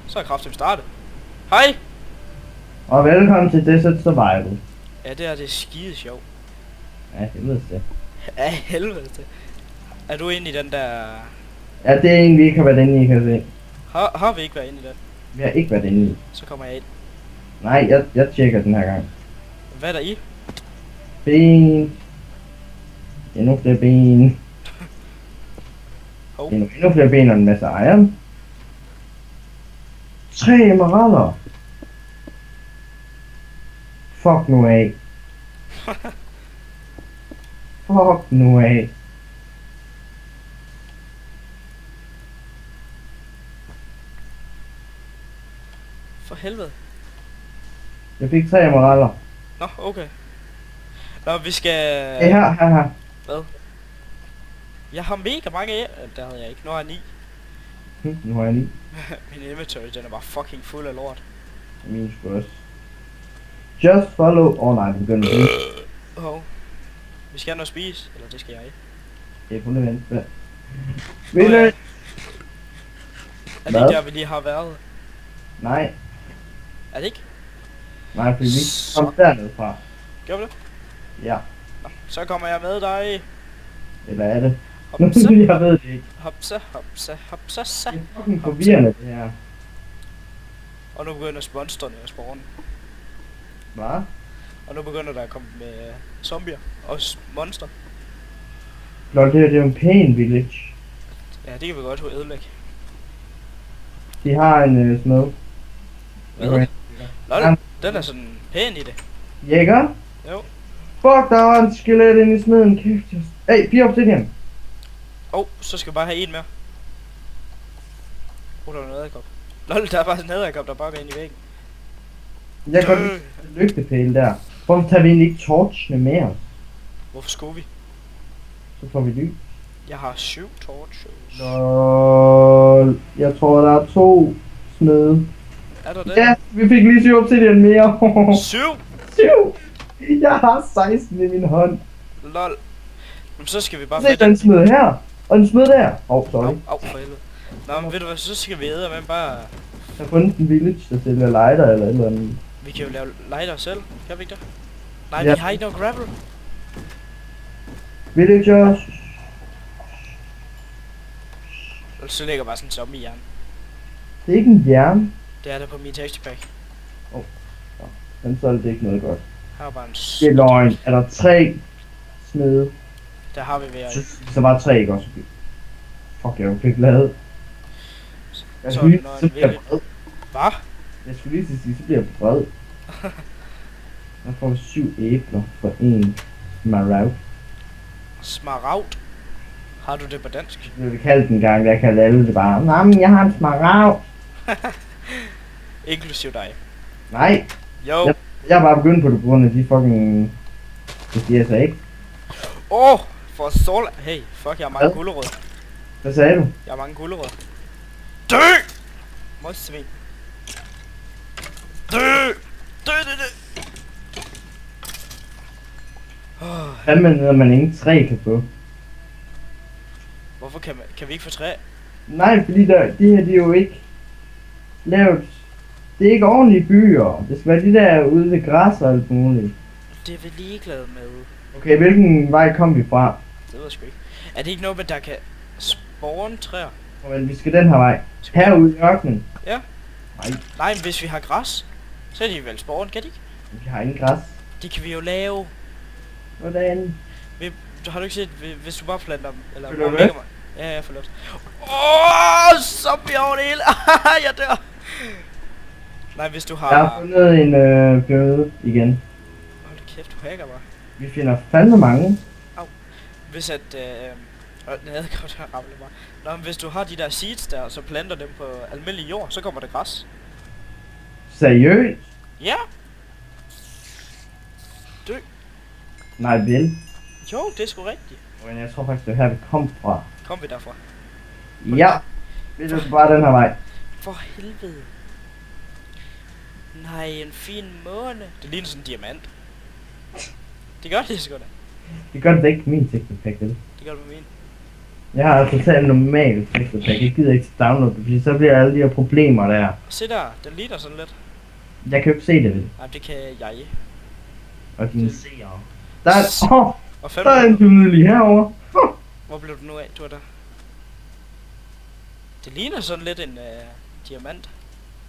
Så er kraftigt startet. Hej! Og velkommen til Desert Survival. Ja, det er skide sjovt. Ja, helvede det. Ja, helvede det. Er du inde i den der... Ja, det er en, vi ikke har været inde i, kan jeg se. Har vi ikke været inde i den? Vi har ikke været inde i. Så kommer jeg ind. Nej, jeg tjekker den her gang. Hvad er der i? Ben. Endnu flere ben. Hov. Endnu flere ben og en masse iron. 3 emeralder. Fuck nu af. Fuck nu af. For helvede. Jeg fik 3 emeralder. Nå, okay. Nå, vi skal... Her. Hvad? Jeg har mega mange af... Der havde jeg ikke. Nu har jeg 9. Nu har jeg 9. Min inventory, den er bare fucking fuld af lort. Min sgu også. Just follow. Nej, det begynder at blive. Hov. Vi skal have noget at spise. Eller det skal jeg ikke. Det er kun vent. Vil du? Er det Hvad? ikke der, vi lige har været? Nej. Er det ikke? Nej, fordi vi kom dernede fra. Gør vi det? Ja. Nå, så kommer jeg med dig. Eller er det? Hopsa, Jeg ved det ikke. hopsa, hopsa, hopsa, sa. Det er fucking forvirrende det her. Og nu begynder monsterne at spawne. Hvad? Og nu begynder der at komme med zombier og monster. Lol, det her det er jo en pæn village. Ja, det kan vi godt ødelægge. De har en smed. Hvad? Lol, den er sådan pæn i det. Jæger? Jo. Fuck, der var en skelet inde i smeden. Kæft. Hey, 4 obsidian. Så skal vi bare have en mere. Der er en æderkop. Lol, der er bare sådan en æderkop, der bare går ind i væggen. Jeg kan godt lide lygtepæle der. Hvorfor tager vi egentlig ikke torchene med os? Hvorfor skulle vi? Så får vi lys. Jeg har 7 torches. Lol. Jeg tror, der er 2 smede. Er der det? Ja, vi fik lige 7 obsidian mere. 7? 7! Jeg har 16 i min hånd. Lol. Men så skal vi bare Se den smed her. Og den smed der. Sorry. Au, for helvede. Nå, men ved du hvad, så skal vi æde, men bare... Jeg har fundet en village, der sælger lighter eller et eller andet. Vi kan jo lave lighter selv, kan vi ikke det? Nej, Ja. vi har ikke noget gravel. Villagers. Så ligger bare sådan en zombie jern. Det er ikke en jern. Det er der på min texture pack. Men så er det ikke noget godt. Her er bare en Det er løgn. Er der 3 smede? Der har vi ved Så bare 3, ikke også? Fuck, jeg fik lavet. Jeg Så skulle lige, når så en bliver jeg village- vred. Hvad? Jeg skulle lige sige, så bliver jeg vred. Jeg får 7 æbler for 1 smaragd. Smaragd. Har du det på dansk? Det blev det kaldt en gang, der kaldte alle det bare. Nå, men jeg har en smaragd. Inklusiv dig. Nej, Jo. jeg er bare begyndt på det på grund af de fucking... Det siger jeg så ikke. For sol... Hey, fuck, jeg har mange Hvad? gulerødder. Hvad sagde du? Jeg har mange gulerødder. Dø! Møgsvin. Dø! Dø. Hvad med noget, man ingen træ kan få? Hvorfor kan vi ikke få træ? Nej, fordi de her, de er jo ikke lavet... Det er ikke ordentlige byer. Det skal være de der ude ved græs og alt muligt. Det er vi ligeglade med. Okay, hvilken vej kom vi fra? Det ved jeg sgu ikke. Er det ikke noget med, der kan spawn træer? Men vi skal den her vej. Herude i ørkenen. Ja. Nej, Nej, men hvis vi har græs, så er de vel spawn, kan de ikke? vi har ingen græs. De kan vi jo lave. Hvordan? Har du ikke set, hvis du bare planter dem? Eller Følger du bare med? lægger mig? Ja, jeg følger zombie over det hele. Jeg dør. Nej, hvis du har... Jeg har fundet en pyramide igen. Hold kæft, du hacker mig. Vi finder fandme mange. Hvis at... den havde godt her ramle mig. Nå, men hvis du har de der seeds der, så planter dem på almindelig jord, så kommer der græs. Seriøst? Ja. Nej, vel. Jo, det er sgu rigtigt. Men jeg tror faktisk, det er her, vi kom fra. Kom vi derfra. Ja. Vi er bare den her vej. For helvede. Nej, en fin måne. Det ligner sådan en diamant. Det gør det sgu da. Det gør det ikke min teknik, det. Det gør det med min. Jeg har totalt normalt Texture Pack. Jeg gider ikke downloade det, fordi så bliver alle de her problemer der. Se der, den ligner sådan lidt. Jeg kan jo ikke se det, vel? Nej, det kan jeg. Og dine seere. Der er, Og 5 der er en pyramide lige herovre. Hvor blev du nu af? Du er der. Det ligner sådan lidt en diamant.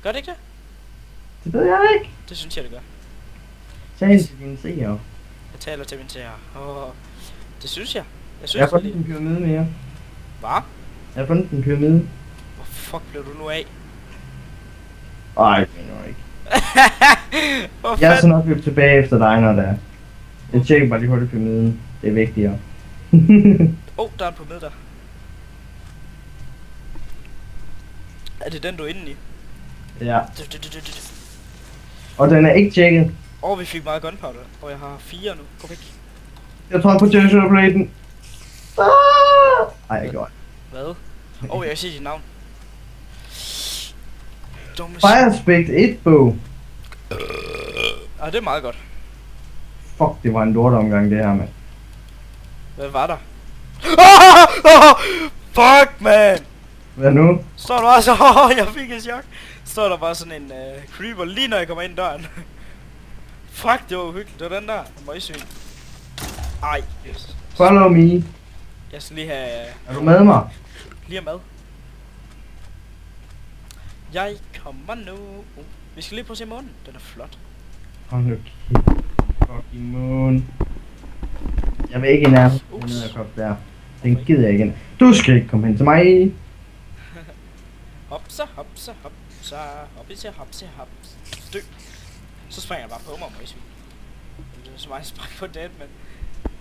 Gør det ikke det? Det ved jeg ikke. Det synes jeg, det gør. Tal til dine seere. Jeg taler til min seere. Det synes jeg. Jeg Jeg har synes, fundet en pyramide mere. Hvad? Jeg har fundet en pyramide. Hvor fuck blev du nu af? Ej, det mener jeg ikke. Hvor Jeg er så fanden? nok løbet tilbage efter dig, når det er. Jeg tjekker bare lige hurtigt pyramiden. Det er vigtigere. Der er en pyramide der. Er det den, du er inde i? Ja. Og den er ikke tjekket. Vi fik meget gunpowder, og jeg har 4 nu. Gå væk. Jeg tror på treasure platen. Ej, jeg gjorde Hvad? Jeg kan se dit navn. Dumme Firespect 1 bog. det er meget godt. Fuck, det var en lorteomgang det her, mand. Hvad var der? Fuck, man! Hvad nu? Står der bare så... jeg fik et chok. Står der bare sådan en creeper lige når jeg kommer ind døren. Fuck, det var uhyggeligt. Det var den der. Møgsvin. Ej. Yes. Follow me. Jeg skal lige have... Er du med mig? Lige mad. Jeg kommer nu. Vi skal lige prøve at se månen. Den er flot. Hold nu kæft. Fucking moon. Jeg vil ikke i nærmest. Der. Den gider jeg ikke. Du skal ikke komme hen til mig. Hopsa, hopsa, hopsa. Hopsa, hopsa, hopsa. Stø. Så springer jeg bare på mig, møgsvin. Det er så meget spring på det, men...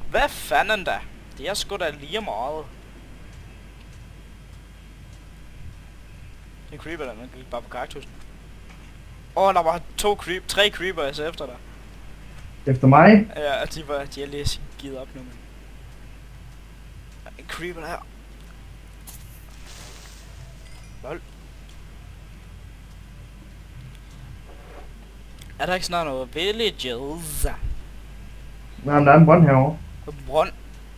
Hvad fanden da? Det er sgu da lige meget. Det er creeper der, den gik bare på kaktusen. Der var 3 creepers efter dig. Efter mig? Ja, de er lige givet op nu, men... En creeper der her. Lol. Er der ikke snart noget villages? Nej, men der er en brønd herovre.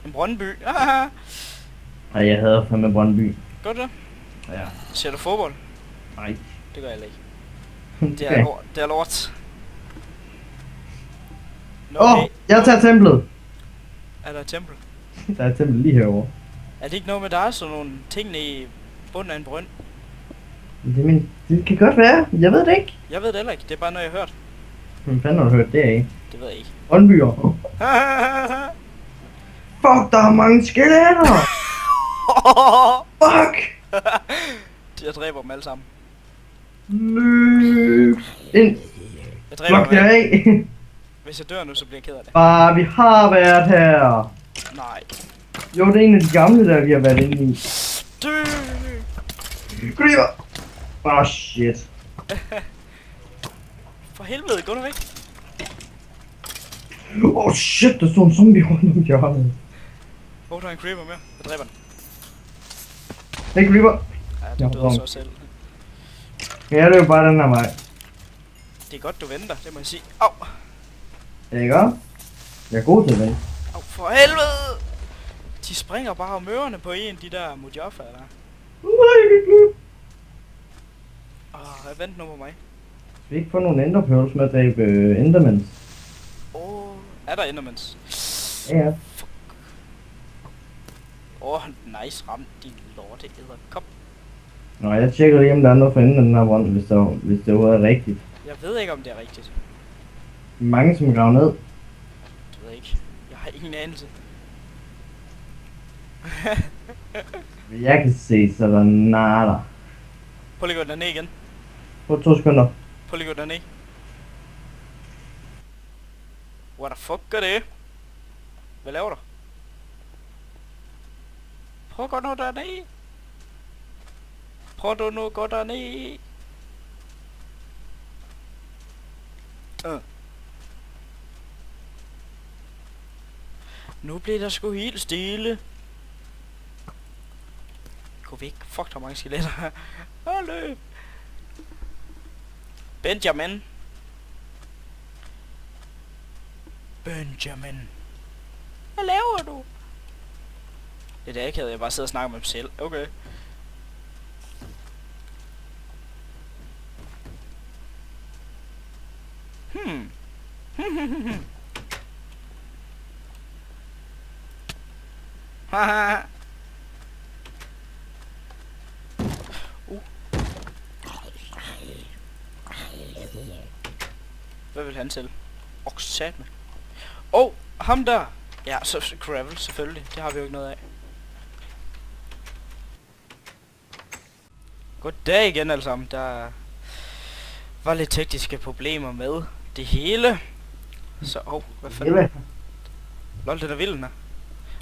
En brøndby. Nej, jeg hader fandme Brøndby. Gør du det? Ja. Ser du fodbold? Nej. Det gør jeg ikke. Det er lort. Det er lort. Jeg tager templet. Er der et tempel? Der er et tempel lige herovre. Er det ikke noget med, der er sådan nogle ting i bunden af en brønd? Det kan godt være. Jeg ved det ikke. Jeg ved det heller ikke. Det er bare noget, jeg har hørt. Hvem fanden har du hørt det af? Det ved jeg ikke. Brøndbyer. Fuck, der er mange skeletter. Fuck. Jeg dræber dem alle sammen. Løb. Ind. Jeg dræber Fuck dem det alle. af. Hvis jeg dør nu, så bliver jeg ked af det. Bare, vi har været her. Nej. Jo, det er en af de gamle, der vi har været inde i. Dø! Creeper. Shit. For helvede, gå nu væk. Shit, der stod en zombie rundt om hjørnet. Der er en creeper mere. Jeg dræber den. Hey, Creeper. Ja, du døde så selv. Ja, det er jo bare den her vej. Det er godt, du venter, det må jeg sige. Au! Ikke også? Jeg er god til det. Au, for helvede! De springer bare mørerne på en, de der mujaffa der. Vent nu på mig. Skal vi ikke få nogle enderpearls med at dræbe endermans? Er der endermans? Ja. Nice ramt, din lorte edderkop. Nå, jeg tjekker lige om der er noget for enden af den her brønd, hvis det er rigtigt. Jeg ved ikke om det er rigtigt. Mange som graver ned. Det ved jeg ikke. Jeg har ingen anelse. Jeg kan se, så der er nada. Prøv lige at gå derned igen. På 2 sekunder. Prøv lige at gå derned. What the fuck gør det? Hvad laver du? Prøv at gå nu derned. Prøv du nu at gå derned. Nu bliver der sgu helt stille. Gå væk. Fuck, der er mange skeletter. Løb. Benjamin. Benjamin. Hvad laver du? Det er akavet, jeg bare sidder og snakker med mig selv. Okay. Haha. Hvad vil han til? Sat med. Ham der! Ja, så gravel selvfølgelig. Det har vi jo ikke noget af. Goddag igen alle sammen. Der var lidt tekniske problemer med det hele. Så, hvad fanden? Lol, den er vild, den her.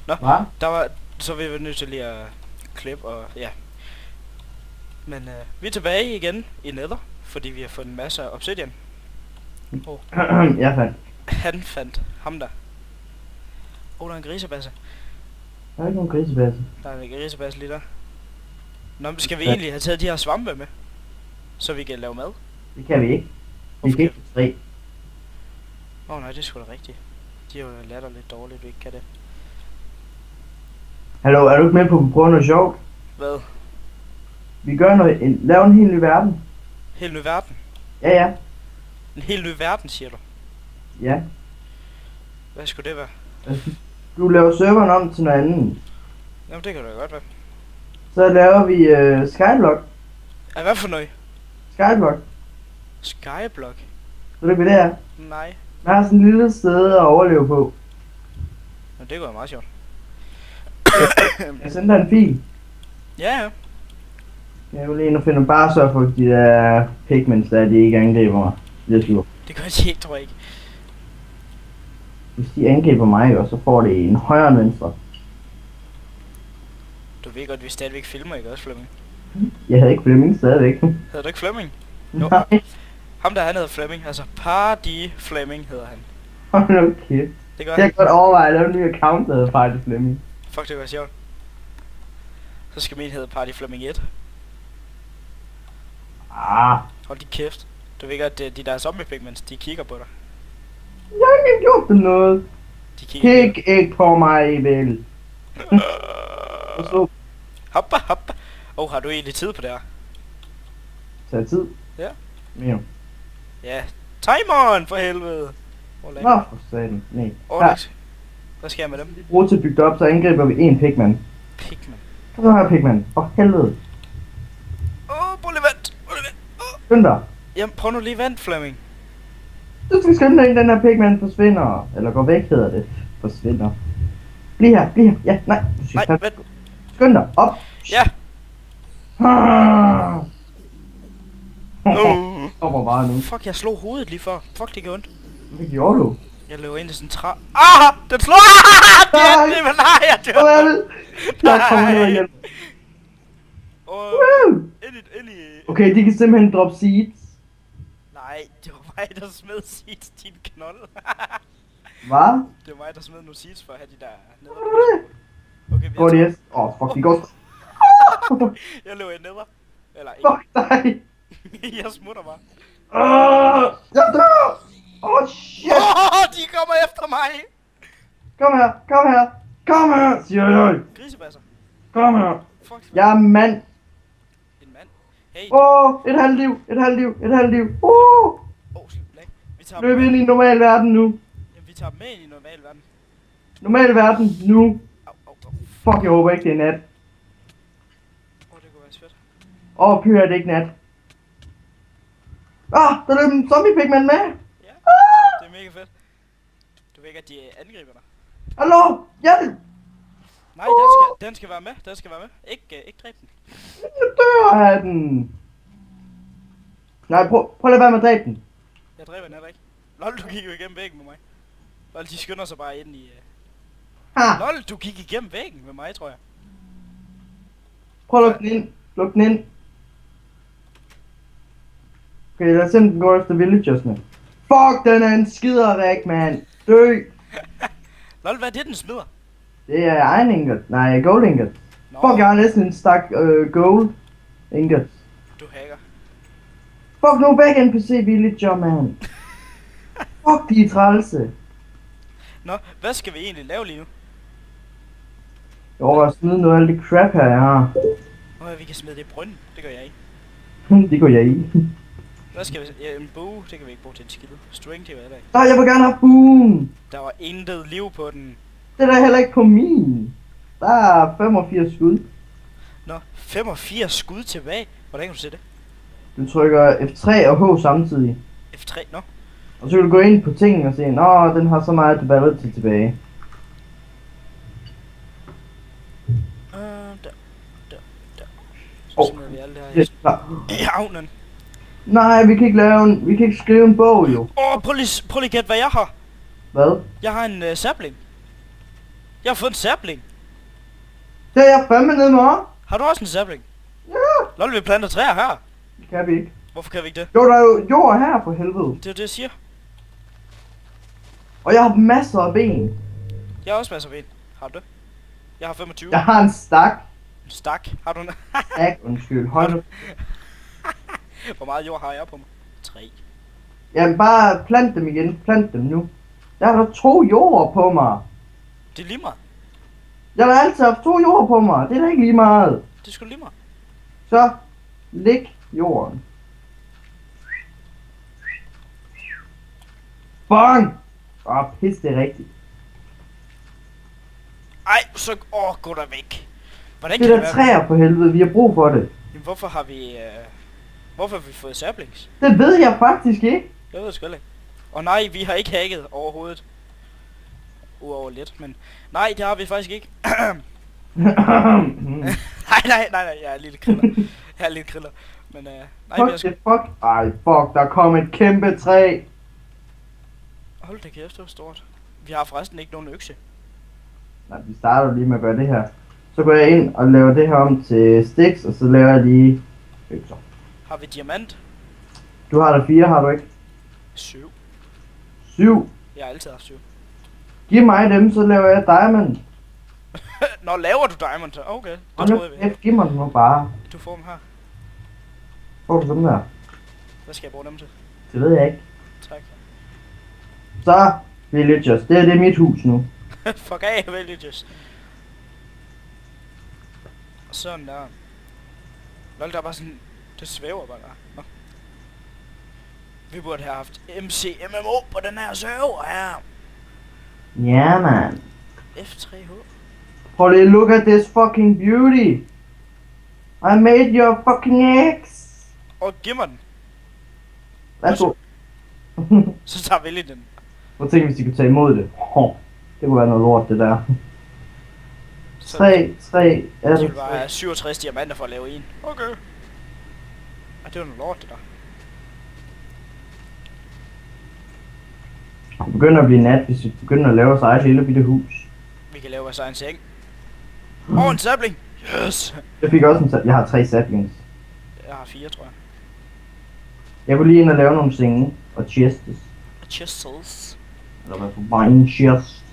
Nå, Hvad? der var... Så vi var nødt til lige at klippe og... Ja. Men vi er tilbage igen i Nether, fordi vi har fået en masse af obsidian. Jeg fandt. Han fandt ham der. Der er en grisebasse. Der er ikke nogen grisebasse. Der er en grisebasse lige der. Nå, men skal vi egentlig have taget de her svampe med? Så vi kan lave mad? Det kan vi ikke. Vi kan ikke 3. Nej, det er sgu da rigtigt. De er jo latterligt dårligt, vi ikke kan det. Hallo, er du ikke med på at prøve noget sjovt? Hvad? Vi gør noget, lav en helt ny verden. Helt ny verden? Ja. En helt ny verden, siger du? Ja. Hvad skulle det være? Du laver serveren om til noget andet. Jamen, det kan da godt være. Så laver vi Skyblock. Hvad for noget? Skyblock. Skyblock? Ved du hvad det er? Nej. Jeg har sådan et lille sted at overleve på. Men det kunne være meget sjovt. Jeg sender dig en fil. Ja. Jeg vil ind og finde bare så for de der pigments der, de ikke angriber mig. Det er sur. Det gør de ikke, tror jeg ikke. Hvis de angriber mig, og så får det en højre og venstre. Du ved godt, vi stadigvæk filmer, ikke også, Flemming? Jeg havde ikke Flemming stadigvæk. Hedder du ikke Flemming? Jo. Nej. Ham der, han hedder Flemming. Altså, Party Flemming hedder han. Hold nu kæft. Det gør Jeg han. kan godt overveje at lave en ny account, der hedder Party Flemming. Fuck, det var sjovt. Så skal min hedde Party Flemming 1. Hold de kæft. Du ved godt, de der zombie pigments, de kigger på dig. Jeg har ikke gjort dem noget. De kigger Kig ikke på mig, vel. Så Hoppa. Har du egentlig tid på det her? tager tid. Ja. Mere. Ja. Timeren for helvede. Nå, for satan. Nej. Alex. Hvad sker jeg med dem? Brug til at bygge det op, så angriber vi en pigman. Pigman. Og så har jeg pigman. For helvede. Prøv lige vent. Skynd dig. Jamen, prøv nu lige vent, Flemming. Du skal skynde dig, inden den her pigman forsvinder. Eller går væk, hedder det. Forsvinder. Bliv her. Ja, nej. Nej, vent. Skynd dig. Op. Ja. Stopper bare nu. Fuck, jeg slog hovedet lige før. Fuck, det gjorde ondt. Hvad gjorde du? Jeg løber ind i sådan en træ. Den slår! Det var nej, jeg dør. Farvel. Jeg kommer ned igen. Ind i... Okay, de kan simpelthen droppe seeds. Nej, det var mig, der smed seeds, din knold. Hvad? Det var mig, der smed nogle seeds for at have de der neder. Okay, går det yes? Fuck, de går. Jeg løber neder. Eller ikke. Fuck dig. Jeg smutter bare. Jeg dør. Shit. De kommer efter mig. Kom her, siger jeg. Grisebasser. Kom her. Fuck. Jeg er mand. En mand. Hey. Et halvt liv. Slag. Vi tager Løb ind i normal verden nu. Jamen, vi tager dem med ind i normal verden. Normal verden nu. Au. Fuck, jeg håber ikke det er nat. Det kunne være svært. Pyr, er det ikke nat. Der løb en zombie pigman med. Ja, det er mega fedt. Du ved ikke, at de angriber dig. Hallo, hjælp. Nej, den skal være med. Ikke dræb den. Jeg dør af den. Nej, prøv at lade være med at dræbe den. Jeg dræber den heller ikke. Lol, du gik jo igennem væggen med mig. Lol, de skynder sig bare ind i... Lol, du gik igennem væggen med mig, tror jeg. Prøv at lukke den ind. Okay, lad os simpelthen gå efter villagersne. Fuck, den er en skiderik, mand. Dø. Lol, hvad er det, den smider? Det er iron ingot. Nej, gold ingot. Fuck, jeg har næsten en stak gold ingot. Du hacker. Fuck, nu væk NPC villager, man. Fuck, de er trælse. Nå, hvad skal vi egentlig lave lige nu? Jeg overvejer at smide noget af alt det crap her, jeg har. Vi kan smide det i brønden. Det gør jeg ikke. Det går jeg i. Hvad skal vi... Ja, en bue, det kan vi ikke bruge til en skid. String til hvad der. Nej, jeg vil gerne have boom. Der var intet liv på den. Det er der heller ikke på min. Der er 85 skud. Nå, 85 skud tilbage. Hvordan kan du se det? Du trykker F3 og H samtidig. F3, nå. Og så kan du gå ind på tingene og se, nå, den har så meget battery tilbage. Der. Så Åh, smider vi alt det her Det er klart. i havnen. Nej, vi kan ikke lave vi kan ikke skrive en bog jo. Prøv lige gæt, hvad jeg har. Hvad? Jeg har en sapling. Jeg har fået en sapling. Det er jeg fandme nede med. Har du også en sapling? Ja. Lol, vi planter træer her. Det kan vi ikke. Hvorfor kan vi ikke det? Jo, der er jo jord her for helvede. Det er det, jeg siger. Og jeg har masser af ben. Jeg har også masser af ben. Har du det? Jeg har 25. Jeg har en stak. En stak. Har du en? Stak, undskyld. Hold nu. Hvor meget jord har jeg på mig? 3. Jamen bare plant dem igen. Plant dem nu. Jeg har da 2 jorder på mig. Det er lige meget. Jeg har altid haft 2 jorder på mig. Det er da ikke lige meget. Det er sgu lige meget. Så læg jorden. Bang! Pis, det er rigtigt. Ej, så... gå der væk. Hvordan Det kan er det der være? træer for helvede. Vi har brug for det. Jamen, hvorfor har vi... Hvorfor har vi fået saplings? Det ved jeg faktisk ikke. Jeg ved det sgu heller ikke. Og nej, vi har ikke hacket overhovedet. Uover lidt, men... Nej, det har vi faktisk ikke. nej, jeg er lidt kriller. Men nej, vi har sgu... Fuck. Ej, fuck, der kom et kæmpe træ. Hold da kæft, det var stort. Vi har forresten ikke nogen økse. Nej, vi starter lige med at gøre det her. Så går jeg ind og laver det her om til sticks, og så laver jeg lige økser. Har vi diamant? Du har der 4, har du ikke? 7. 7. Jeg har altid haft 7. Giv mig dem, så laver jeg diamond. Nå, laver du diamond? Okay, det Og nu troede jeg vi. giv mig dem nu bare. Du får dem her. Får du dem der? Hvad skal jeg bruge dem til? Det ved jeg ikke. Tak. Så, villagers. Det er mit hus nu. Fuck af, villagers. Sådan der. Lol, der er bare sådan... Det svæver bare der. Nå. Vi burde have haft MCMMO på den her server her. Ja, man. F3H. Prøv lige, look at this fucking beauty. I made your fucking eggs. Og giv mig den. Værsgo. Så tager vi lige den. Prøv at tænke, hvis de kunne tage imod det. Det kunne være noget lort, det der. Så 3, er det det vil bare have 67 diamanter for at lave en. Okay. Ej, det var noget lort, det der. Det begynder at blive nat, hvis vi begynder at lave vores eget lille bitte hus. Vi kan lave vores egen seng. En sapling! Yes! Jeg fik også jeg har 3 saplings. Jeg har 4, tror jeg. Jeg kunne lige ind og lave nogle senge og chests. Chests. Eller hvad for wine chest.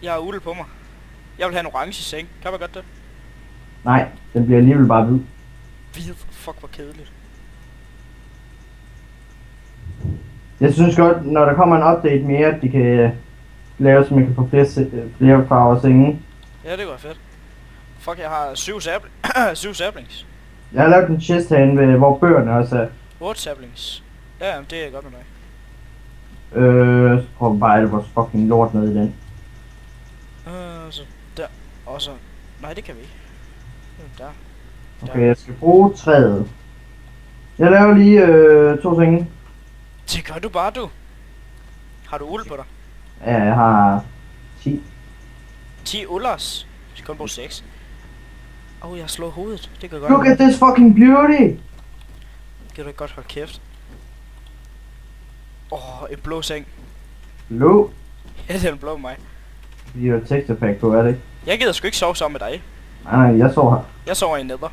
Jeg har uld på mig. Jeg vil have en orange seng. Kan man godt det? Nej, den bliver alligevel bare hvid. Hvid. Fuck, hvor kedeligt. Jeg synes godt, når der kommer en update mere, at de kan lave, så man kan få flere farver senge. Ja, det går fedt. Fuck, jeg har 7 saplings. Jeg har lavet en chest herinde, ved, hvor bøgerne også er. 8 saplings. Ja, jamen, det er godt med mig. Så prøver vi bare alt vores fucking lort ned i den. Så der. Og så... Nej, det kan vi ikke. Der. Okay, jeg skal bruge træet. Jeg laver lige 2 senge. Det gør du bare, du. Har du uld på dig? Ja, jeg har 10. 10 ulders. Vi skal kun bruge 6. Jeg har slået hovedet. Det kan godt. Look at this fucking beauty! Kan du ikke godt holde kæft? En blå seng. Blå. Ja, den er blå med mig. Vi har texture pack på, er det ikke? Jeg gider sgu ikke sove sammen med dig. Nej, jeg sover her. Jeg sover i nether.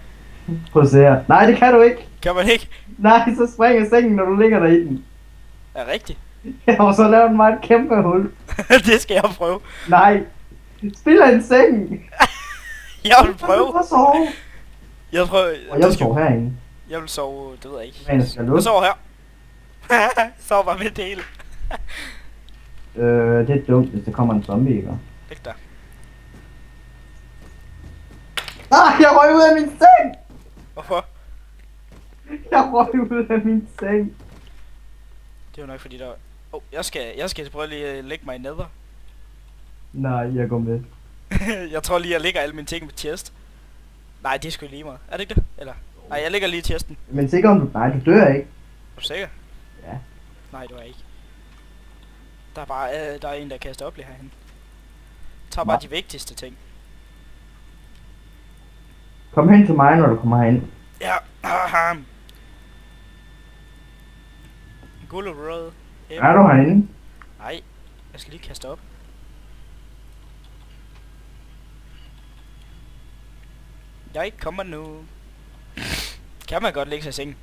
Prøv at se her. Nej, det kan du ikke. Kan man ikke? Nej, så springer sengen, når du ligger der i den. Er rigtigt? Ja, og så laver den mig et kæmpe hul. Det skal jeg prøve. Nej. Spiller en seng. Jeg vil prøve. Prøv at sove. Jeg prøver. Og jeg vil sove herinde. Jeg vil sove, det ved jeg ikke. Men jeg skal Jeg lukke. sover her. Sover bare midt det hele. Det er dumt, hvis der kommer en zombie, ikke? Ikke der. Nej, jeg røg ud af min seng! Hvorfor? Jeg røg ud af min seng. Det er jo nok fordi der... jeg skal prøve lige at lægge mig ned. Nej, jeg går med. Jeg tror lige, jeg lægger alle mine ting på chest. Nej, det er sgu lige meget. Er det ikke det? Eller? Nej, jeg lægger lige chesten. Men sikker om du... Nej, du dør ikke. Er du sikker? Ja. Nej, du er ikke. Der er bare der er en, der kaster op lige herhen. Tag bare de vigtigste ting. Kom hen til mig, når du kommer herind. Ja. Guld og rød. Er du herinde? Nej, jeg skal lige kaste op. Jeg kommer nu. Kan man godt lægge sig i sengen?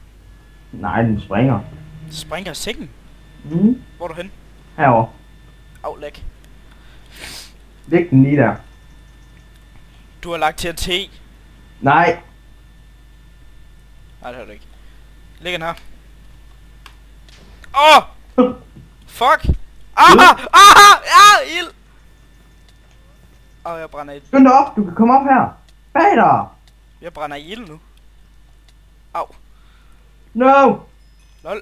Nej, den springer. Springer i sengen? Mm. Hvor er du hen? Herovre. Au, læg. Læg den lige der. Du har lagt TNT. Nej. Nej, det har du ikke. Læg den her. Åh! Oh! Fuck! Ild! Jeg brænder i... Skynd dig op, du kan komme op her. Bag dig. Jeg brænder i ild nu. Au. No. Lol.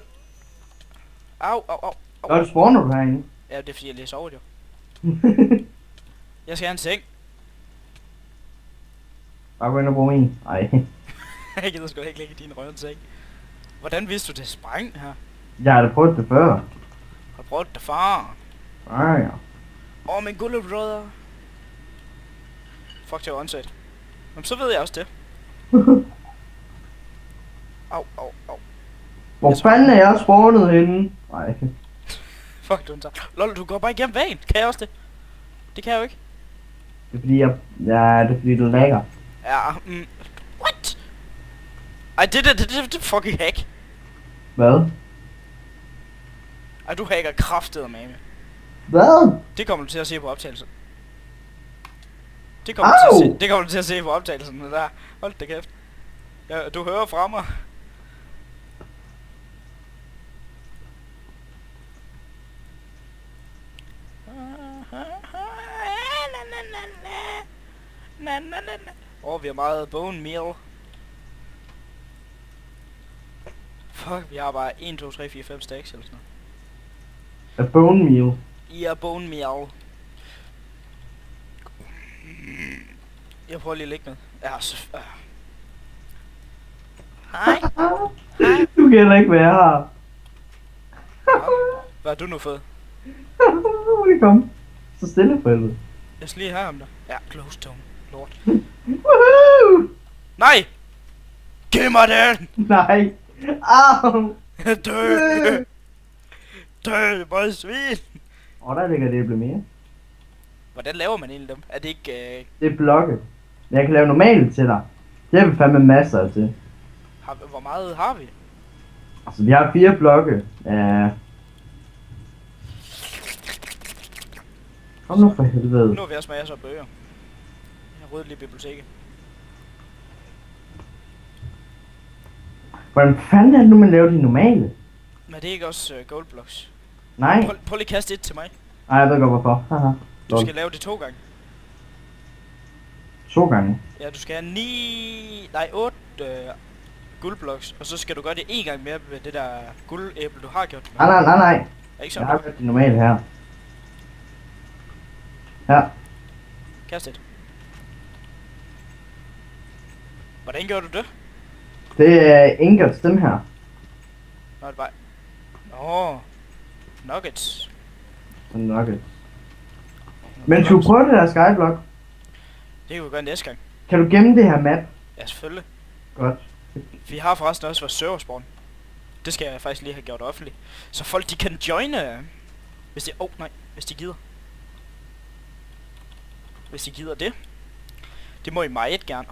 Au. Nå, spawner du herinde. Ja, det er fordi jeg lige sover jo. Jeg skal have en seng. Bare gå ind og bruge min. Ej. Jeg gider sgu da ikke ligge i din røde seng. Hvordan vidste du det sprang her? Jeg har da prøvet det før. Har du prøvet det, far? Ja. Min guldbrødre. Fuck, det var åndssvagt. Men så ved jeg også det. Au. Hvor fanden er jeg spawnet henne? Nej. Fuck, du tager. Lol, du går bare igennem væggen. Kan jeg også det? Det kan jeg jo ikke. Det er fordi jeg... Ja, det er fordi du lægger. Ja, what? Ej, det er fucking hack. Hvad? Ej, du hacker kraftet, mame. Hvad? Det kommer du til at se på optagelsen. Det kommer du til at se på optagelsen, det der. Hold da kæft. Ja, du hører fra mig. Vi har meget bone meal. Fuck, vi har bare 1, 2, 3, 4, 5 stacks eller sådan noget. A bone meal. Ja, bone meal. Jeg prøver lige at lægge med. Ja, så... Hej. Du kan heller ikke være her. Hvad har du nu fået? Nu må det komme. Så stille for helvede. Jeg skal lige have ham der. Ja, glowstone. Lort. Woohoo! Nej! Giv mig den! Nej. Au! Dø! Dø, både svin! Der ligger det blevet mere. Hvordan laver man egentlig dem? Er det ikke... Det er blokke. Men jeg kan lave normalt til dig. Det har vi fandme masser til. Hvor meget har vi? Altså, vi har 4 blokke. Ja. Kom nu for helvede. Nu er vi også masser af bøger. Jeg rydder lige biblioteket. Hvordan fanden er det nu, man laver de normale? Men det er ikke også goldblocks? Nej. Prøv lige at kaste et til mig. Nej, jeg ved godt hvorfor. Haha. Du skal lave det 2 gange. 2 gange. Ja, du skal have 8 guldblocks, og så skal du gøre det 1 gang mere med det der guldæble, du har gjort. Nej. Er ikke Jeg sådan? har gjort det normale her. Her. Kast et. Hvordan gjorde du det? Det er ingots, dem her. Nå, det bare... Nå. Nuggets. Sådan nok. Men skulle du prøve det der skyblock? Det kan vi gøre næste gang. Kan du gemme det her map? Ja, selvfølgelig. Godt. Vi har forresten også vores serverspawn. Det skal jeg faktisk lige have gjort offentligt. Så folk de kan joine. Hvis de... hvis de gider. Hvis de gider det. Det må I meget gerne.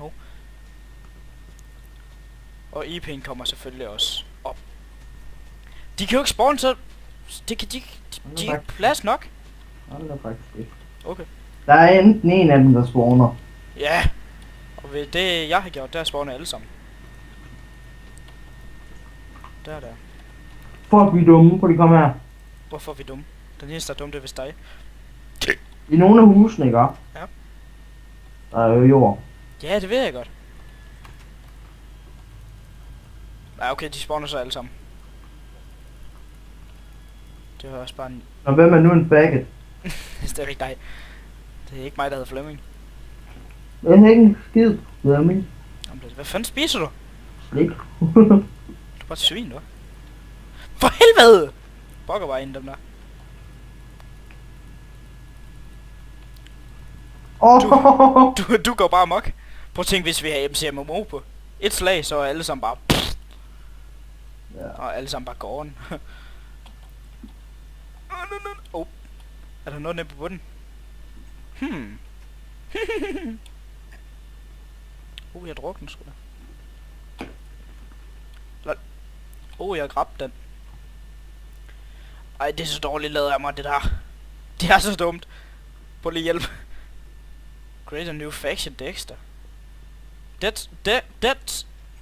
Og IP'en kommer selvfølgelig også op. De kan jo ikke spawn, så... De er ikke plads nok. Det er faktisk ikke. Okay. Der er enten en af dem, der spawner. Ja. Og ved det jeg har gjort, der spawner alle sammen. Der. Fuck, vi er dumme. Prøv lige komme her. Hvorfor er vi dumme? Den eneste der er dumme, det er vist dig. I nogle af husene, ikke? Ja. Der er jo jord. Ja, det ved jeg godt. Nej, okay, de spawner så alle sammen. Det var også bare en... Og hvem er nu en faggot? det er ikke dig. Det er ikke mig, der hedder Flemming. Jeg har ikke en skid, Flemming. Hvad fanden spiser du? Slik. Du er bare et svin, du. For helvede! Bokker bare ind dem der. Du går bare amok. Prøv at tænke, hvis vi har MCMMO på. Et slag, så er alle sammen bare... Ja. Og alle sammen bare gården. Oh. Er der noget nede på bunden? Jeg drukner sgu da. Lol. Jeg grabte den. Ej, det er så dårligt lavet af mig, det der. Det er så dumt. Prøv lige hjælp. Create a new faction, Dexter. Det.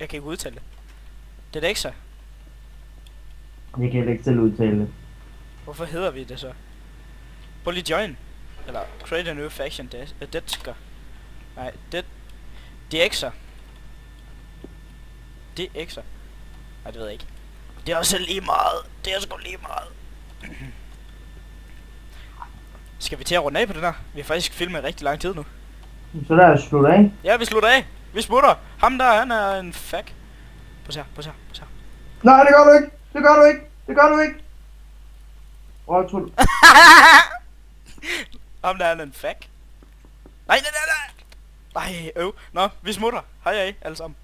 Jeg kan ikke udtale det. Det er Dexter. Jeg kan heller ikke selv udtale det. Hvorfor hedder vi det så? Prøv lige join. Eller create a new faction, Dexter. Nej, Dexter. Dexter. Nej, det ved jeg ikke. Det er også lige meget. Det er sgu lige meget. Skal vi til at runde af på det der? Vi har faktisk filmet rigtig lang tid nu. Så der er slut af. Ja, vi slutter af. Vi smutter. Ham der, han er en fuck. På her. Nej, det gør du ikke. Det gør du ikke. Hvor tror du? Ham der, han er en fuck. Nej. Nej, Nå, vi smutter. Hej alle sammen.